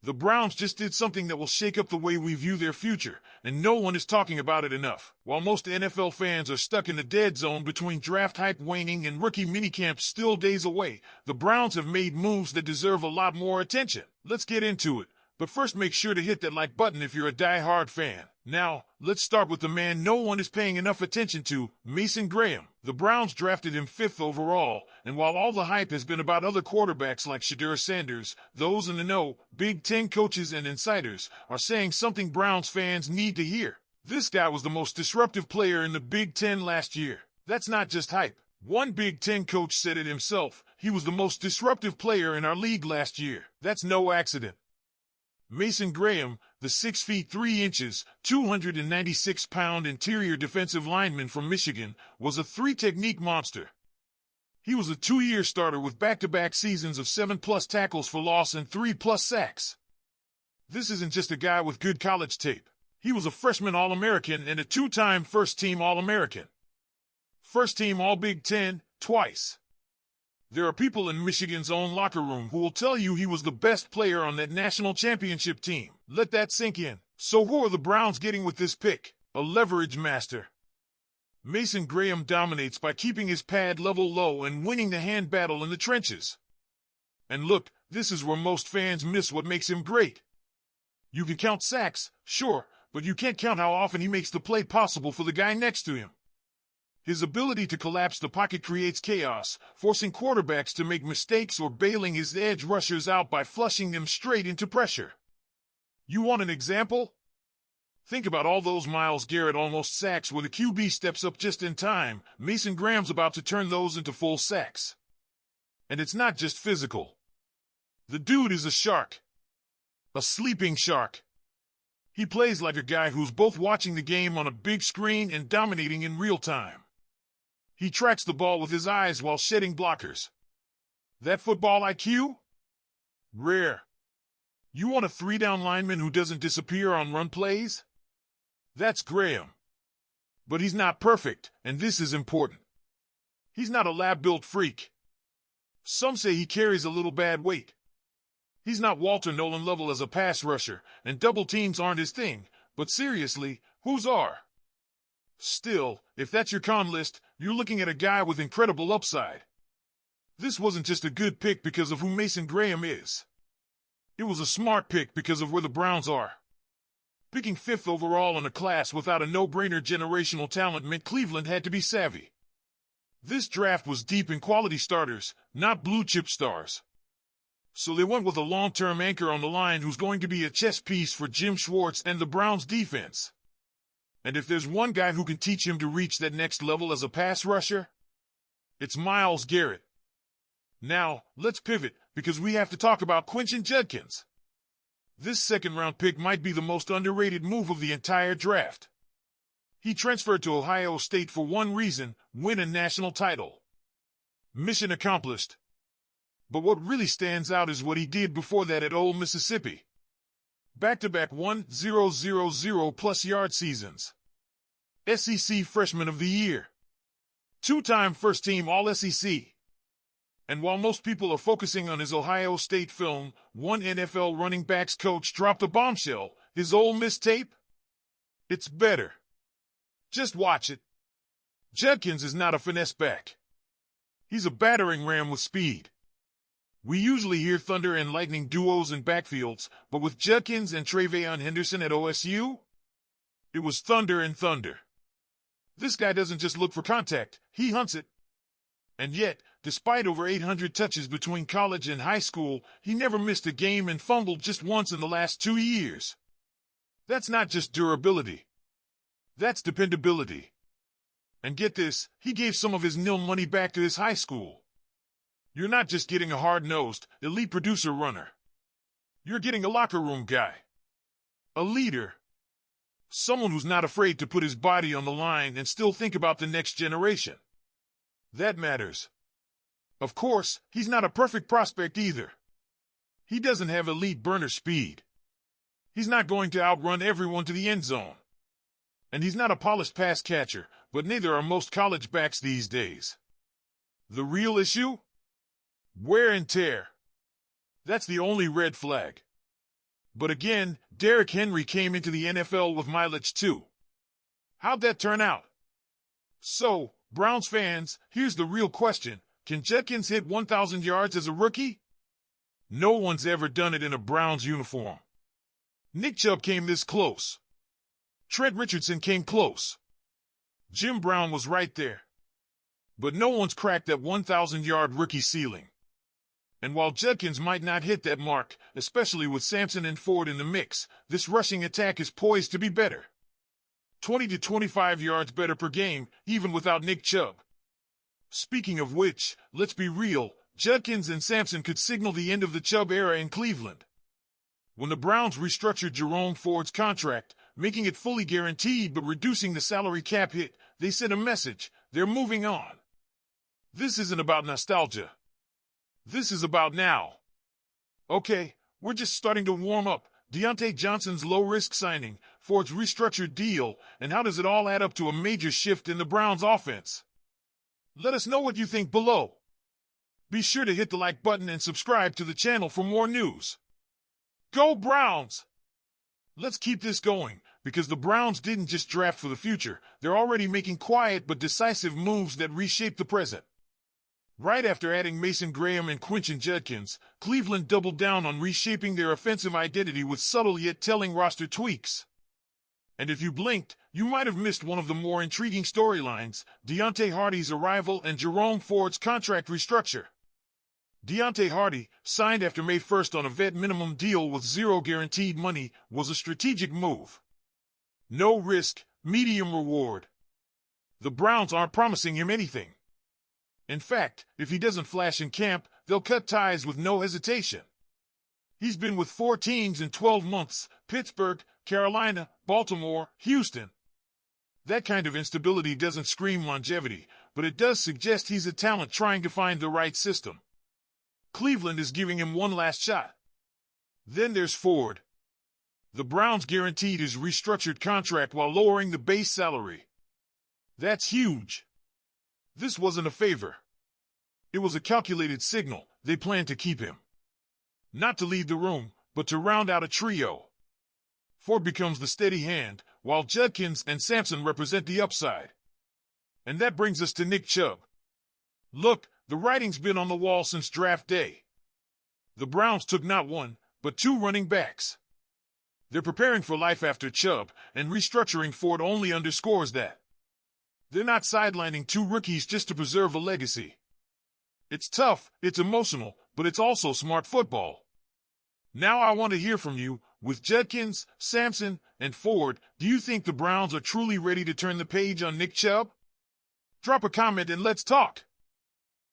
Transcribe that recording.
The Browns just did something that will shake up the way we view their future, and no one is talking about it enough. While most NFL fans are stuck in the dead zone between draft hype waning and rookie minicamps still days away, the Browns have made moves that deserve a lot more attention. Let's get into it, but first make sure to hit that like button if you're a die-hard fan. Now, let's start with the man no one is paying enough attention to, Mason Graham. The Browns drafted him 5th overall, and while all the hype has been about other quarterbacks like Shedeur Sanders, those in the know, Big Ten coaches and insiders, are saying something Browns fans need to hear. This guy was the most disruptive player in the Big Ten last year. That's not just hype. One Big Ten coach said it himself. He was the most disruptive player in our league last year. That's no accident. Mason Graham, the 6 feet 3 inches, 296-pound interior defensive lineman from Michigan, was a 3-technique monster. He was a 2-year starter with back-to-back seasons of 7+ tackles for loss and 3+ sacks. This isn't just a guy with good college tape. He was a freshman All-American and a 2-time first-team All-American. First-team All-Big Ten, twice. There are people in Michigan's own locker room who will tell you he was the best player on that national championship team. Let that sink in. So who are the Browns getting with this pick? A leverage master. Mason Graham dominates by keeping his pad level low and winning the hand battle in the trenches. And look, this is where most fans miss what makes him great. You can count sacks, sure, but you can't count how often he makes the play possible for the guy next to him. His ability to collapse the pocket creates chaos, forcing quarterbacks to make mistakes or bailing his edge rushers out by flushing them straight into pressure. You want an example? Think about all those Myles Garrett almost sacks where the QB steps up just in time. Mason Graham's about to turn those into full sacks. And it's not just physical. The dude is a shark. A sleeping shark. He plays like a guy who's both watching the game on a big screen and dominating in real time. He tracks the ball with his eyes while shedding blockers. That football IQ? Rare. You want a 3-down lineman who doesn't disappear on run plays? That's Graham. But he's not perfect, and this is important. He's not a lab-built freak. Some say he carries a little bad weight. He's not Walter Nolan level as a pass rusher, and double teams aren't his thing, but seriously, whose are? Still, if that's your con list, you're looking at a guy with incredible upside. This wasn't just a good pick because of who Mason Graham is. It was a smart pick because of where the Browns are. Picking 5th overall in a class without a no-brainer generational talent meant Cleveland had to be savvy. This draft was deep in quality starters, not blue-chip stars. So they went with a long-term anchor on the line who's going to be a chess piece for Jim Schwartz and the Browns defense. And if there's one guy who can teach him to reach that next level as a pass rusher, it's Myles Garrett. Now, let's pivot, because we have to talk about Quinton Judkins. This second-round pick might be the most underrated move of the entire draft. He transferred to Ohio State for one reason: win a national title. Mission accomplished. But what really stands out is what he did before that at Ole Mississippi. Back-to-back 1,000+ yard seasons. SEC Freshman of the Year. 2-time first-team All-SEC. And while most people are focusing on his Ohio State film, one NFL running backs coach dropped a bombshell: his Ole Miss tape. It's better. Just watch it. Judkins is not a finesse back. He's a battering ram with speed. We usually hear thunder and lightning duos in backfields, but with Judkins and Travion Henderson at OSU, it was thunder and thunder. This guy doesn't just look for contact, he hunts it. And yet, despite over 800 touches between college and high school, he never missed a game and fumbled just once in the last 2 years. That's not just durability. That's dependability. And get this, he gave some of his nil money back to his high school. You're not just getting a hard-nosed, elite producer runner. You're getting a locker room guy. A leader. Someone who's not afraid to put his body on the line and still think about the next generation. That matters. Of course, he's not a perfect prospect either. He doesn't have elite burner speed. He's not going to outrun everyone to the end zone. And he's not a polished pass catcher, but neither are most college backs these days. The real issue? Wear and tear. That's the only red flag. But again, Derrick Henry came into the NFL with mileage too. How'd that turn out? So, Browns fans, here's the real question. Can Judkins hit 1,000 yards as a rookie? No one's ever done it in a Browns uniform. Nick Chubb came this close. Trent Richardson came close. Jim Brown was right there. But no one's cracked that 1,000-yard rookie ceiling. And while Judkins might not hit that mark, especially with Sampson and Ford in the mix, this rushing attack is poised to be better. 20 to 25 yards better per game, even without Nick Chubb. Speaking of which, let's be real, Judkins and Sampson could signal the end of the Chubb era in Cleveland. When the Browns restructured Jerome Ford's contract, making it fully guaranteed but reducing the salary cap hit, they sent a message: they're moving on. This isn't about nostalgia. This is about now. Okay, we're just starting to warm up. Deontay Johnson's low-risk signing, Ford's restructured deal, and how does it all add up to a major shift in the Browns' offense? Let us know what you think below. Be sure to hit the like button and subscribe to the channel for more news. Go Browns! Let's keep this going, because the Browns didn't just draft for the future, they're already making quiet but decisive moves that reshape the present. Right after adding Mason Graham and Quinton Judkins, Cleveland doubled down on reshaping their offensive identity with subtle yet telling roster tweaks. And if you blinked, you might have missed one of the more intriguing storylines: Deontay Hardy's arrival and Jerome Ford's contract restructure. Deontay Hardy, signed after May 1st on a vet minimum deal with zero guaranteed money, was a strategic move. No risk, medium reward. The Browns aren't promising him anything. In fact, if he doesn't flash in camp, they'll cut ties with no hesitation. He's been with 4 teams in 12 months: Pittsburgh, Carolina, Baltimore, Houston. That kind of instability doesn't scream longevity, but it does suggest he's a talent trying to find the right system. Cleveland is giving him one last shot. Then there's Ford. The Browns guaranteed his restructured contract while lowering the base salary. That's huge. This wasn't a favor. It was a calculated signal. They planned to keep him. Not to leave the room, but to round out a trio. Ford becomes the steady hand, while Judkins and Sampson represent the upside. And that brings us to Nick Chubb. Look, the writing's been on the wall since draft day. The Browns took not one, but 2 running backs. They're preparing for life after Chubb, and restructuring Ford only underscores that. They're not sidelining 2 rookies just to preserve a legacy. It's tough, it's emotional, but it's also smart football. Now I want to hear from you. With Judkins, Sampson, and Ford, do you think the Browns are truly ready to turn the page on Nick Chubb? Drop a comment and let's talk.